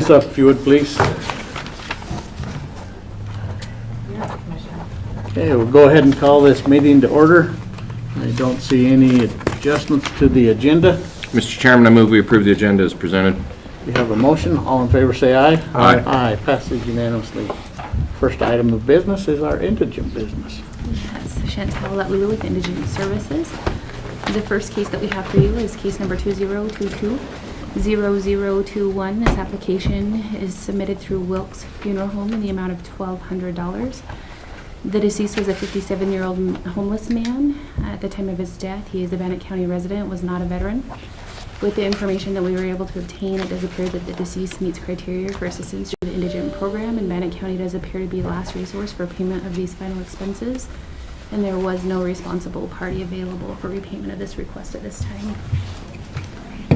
this up if you would, please. Okay, we'll go ahead and call this meeting to order. I don't see any adjustments to the agenda. Mr. Chairman, I move we approve the agenda as presented. We have a motion. All in favor say aye. Aye. Aye. Passes unanimously. First item of business is our indigent business. Yes, Chantel Letlulu with Indigent Services. The first case that we have for you is case number 2022-0021. This application is submitted through Wilkes Funeral Home in the amount of $1,200. The deceased was a 57-year-old homeless man. At the time of his death, he is a Bannock County resident, was not a veteran. With the information that we were able to obtain, it does appear that the deceased meets criteria for assistance through the indigent program, and Bannock County does appear to be the last resource for payment of these final expenses, and there was no responsible party available for repayment of this request at this time.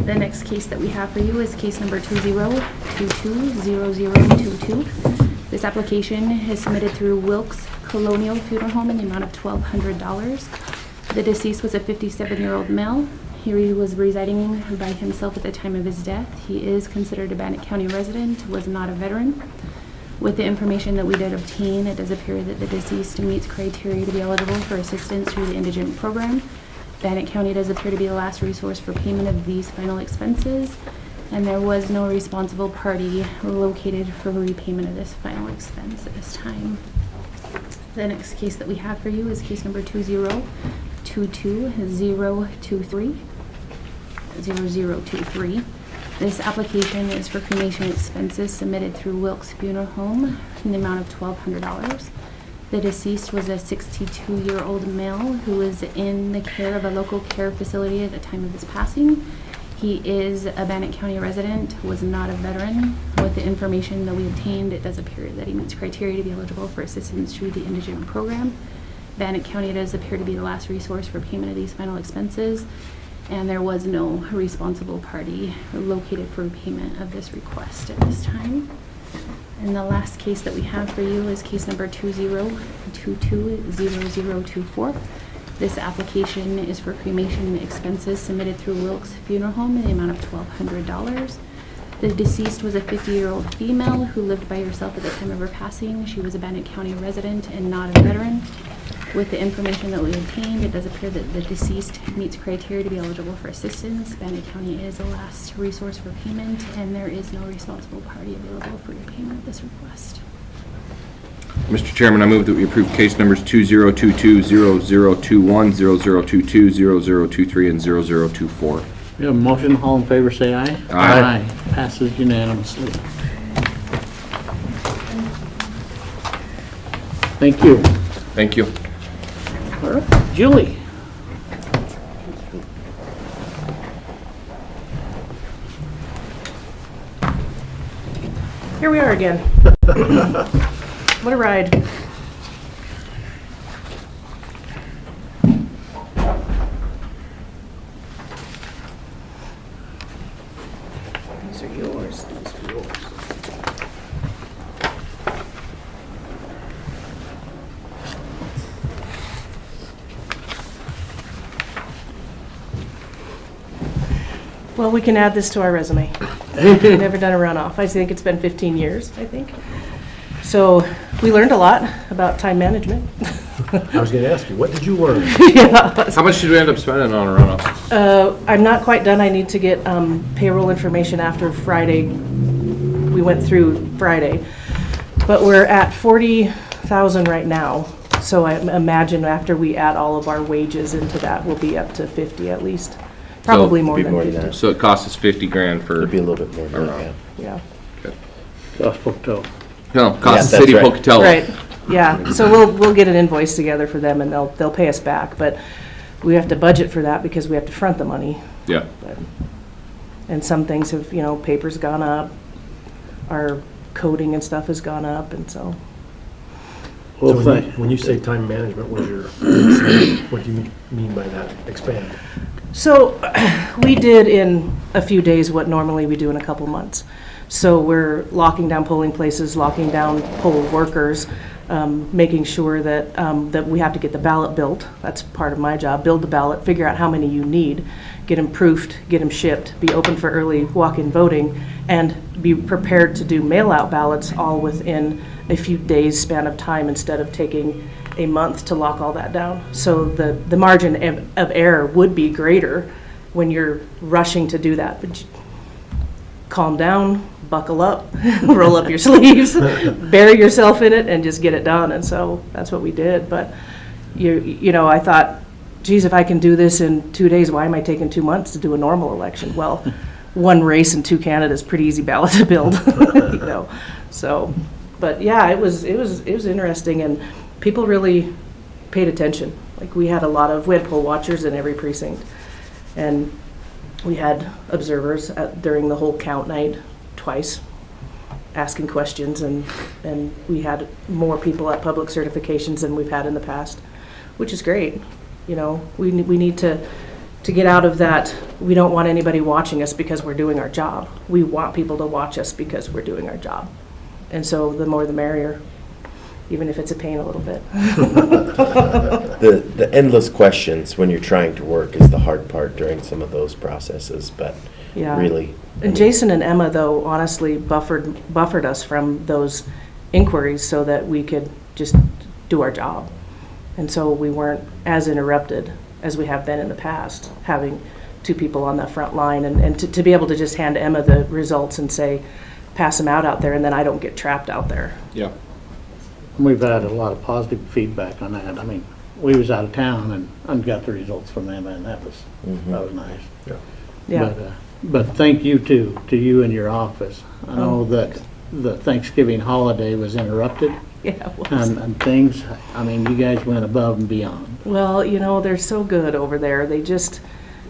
The next case that we have for you is case number 2022-0022. This application is submitted through Wilkes Colonial Funeral Home in the amount of $1,200. The deceased was a 57-year-old male. He was residing by himself at the time of his death. He is considered a Bannock County resident, was not a veteran. With the information that we did obtain, it does appear that the deceased meets criteria to be eligible for assistance through the indigent program. Bannock County does appear to be the last resource for payment of these final expenses, and there was no responsible party located for repayment of this final expense at this time. The next case that we have for you is case number 2022-0023. This application is for cremation expenses submitted through Wilkes Funeral Home in the amount of $1,200. The deceased was a 62-year-old male who was in the care of a local care facility at the time of his passing. He is a Bannock County resident, was not a veteran. With the information that we obtained, it does appear that he meets criteria to be eligible for assistance through the indigent program. Bannock County does appear to be the last resource for payment of these final expenses, and there was no responsible party located for payment of this request at this time. And the last case that we have for you is case number 2022-0024. This application is for cremation expenses submitted through Wilkes Funeral Home in the amount of $1,200. The deceased was a 50-year-old female who lived by herself at the time of her passing. She was a Bannock County resident and not a veteran. With the information that we obtained, it does appear that the deceased meets criteria to be eligible for assistance. Bannock County is the last resource for payment, and there is no responsible party available for repayment of this request. Mr. Chairman, I move that we approve case numbers 2022-0021, 0022, 0023, and 0024. We have a motion. All in favor say aye. Aye. Passes unanimously. Thank you. Thank you. All right, Julie. Here we are again. What a ride. These are yours. These are yours. Well, we can add this to our resume. Never done a runoff. I think it's been 15 years, I think. So we learned a lot about time management. I was going to ask you, what did you learn? Yeah. How much did we end up spending on a runoff? I'm not quite done. I need to get payroll information after Friday. We went through Friday. But we're at 40,000 right now. So I imagine after we add all of our wages into that, we'll be up to 50 at least. Probably more than 50. So it cost us 50 grand for. It'd be a little bit more than that, Yeah. Gospel. No, cost Yeah, the city that's right. Pocatello. Right. Yeah. So we'll get an invoice together for them, and they'll pay us back. But we have to budget for that because we have to front the money. Yeah. And some things have, paper's gone up, our coding and stuff has gone up, and so. Well, So when you say time management, what do you mean by that? Expand. So we did in a few days what normally we do in a couple months. So we're locking down polling places, locking down poll workers, making sure that we have to get the ballot built. That's part of my job. Build the ballot, figure out how many you need, get them proofed, get them shipped, be open for early walk-in voting, and be prepared to do mail-out ballots all within a few days span of time instead of taking a month to lock all that down. So the margin of error would be greater when you're rushing to do that. But calm down, buckle up, roll up your sleeves, bury yourself in it, and just get it done. And so that's what we did. But you know, I thought, geez, if I can do this in 2 days, why am I taking 2 months to do a normal election? Well, one race and 2 candidates, pretty easy ballot to build, you know. So, but yeah, it was interesting, and people really paid attention. Like we had poll watchers in every precinct, and we had observers during the whole count night twice, asking questions, and we had more people at public certifications than we've had in the past, which is great. You know, we need to get out of that. We don't want anybody watching us because we're doing our job. We want people to watch us because we're doing our job. And so the more the merrier, even if it's a pain a little bit. The endless questions when you're trying to work is the hard part during some of those processes, but Yeah. really. And Jason and Emma, though, honestly buffered us from those inquiries so that we could just do our job. And so we weren't as interrupted as we have been in the past, having 2 people on that front line, and to be able to just hand Emma the results and say, pass them out there, and then I don't get trapped out there. Yeah. We've had a lot of positive feedback on that. I mean, we was out of town and got the results from them, and that was nice. Yeah. But thank you to you and your office. I know that the Thanksgiving holiday was interrupted Yeah. it was. and things. I mean, you guys went above and beyond. Well, you know, they're so good over there. They just,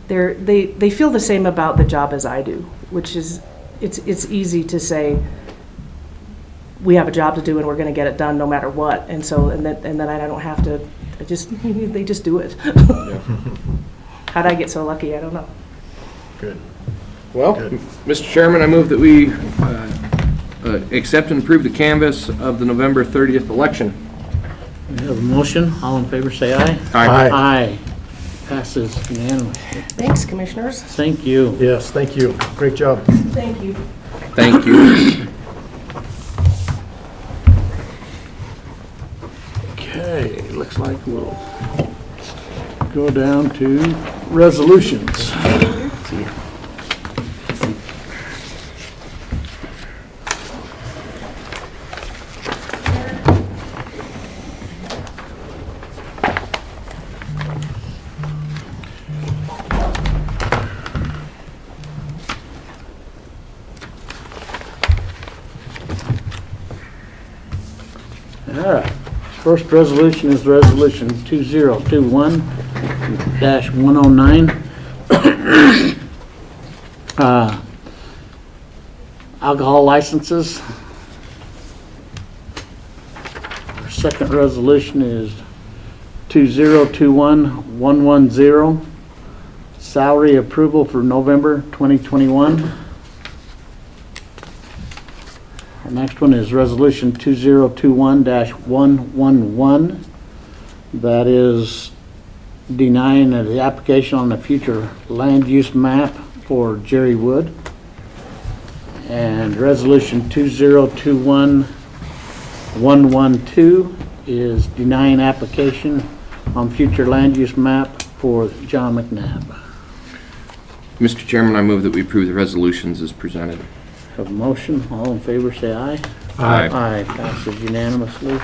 they feel the same about the job as I do, which is, it's easy to say, we have a job to do and we're going to get it done no matter what. And so, and then I don't have to, they just do it. How'd I get so lucky? I don't know. Good. Well, Good. Mr. Chairman, I move that we accept and approve the canvass of the November 30th election. We have a motion. All in favor, say aye. Aye. Aye. Passes unanimously. Thanks, commissioners. Thank you. Yes, thank you. Great job. Thank you. Thank you. Okay, looks like we'll go down to resolutions. All right. First resolution is Resolution 2021-109. Alcohol licenses. Our second resolution is 2021-110. Salary approval for November 2021. Our next one is Resolution 2021-111. That is denying the application on the future land use map for Jerry Wood. And Resolution 2021-112 is denying application on future land use map for John McNabb. Mr. Chairman, I move that we approve the resolutions as presented. Have a motion. All in favor, say aye. Aye. Aye. Passes unanimously.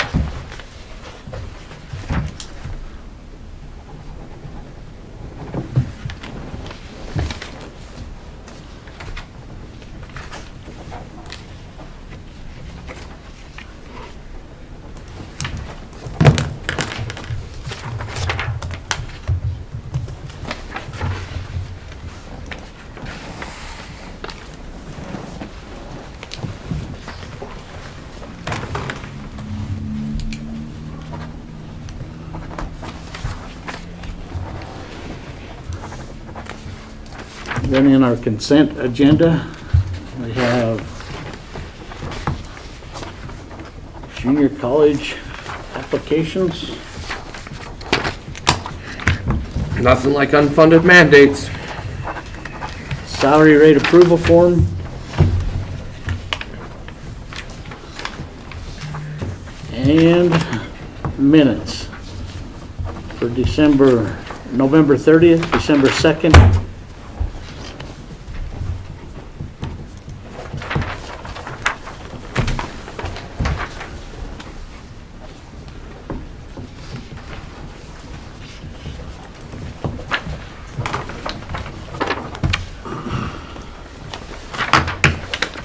Then in our consent agenda, we have junior college applications. Nothing like unfunded mandates. salary rate approval form. And minutes for November 30th, December 2nd.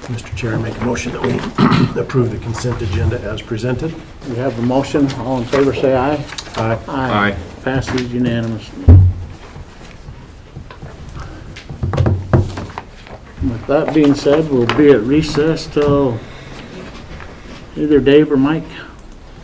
Mr. Chair, I make a motion that we approve the consent agenda as presented. We have a motion. All in favor, say aye. Aye. Aye. Passes unanimously. With that being said, we'll be at recess till either Dave or Mike.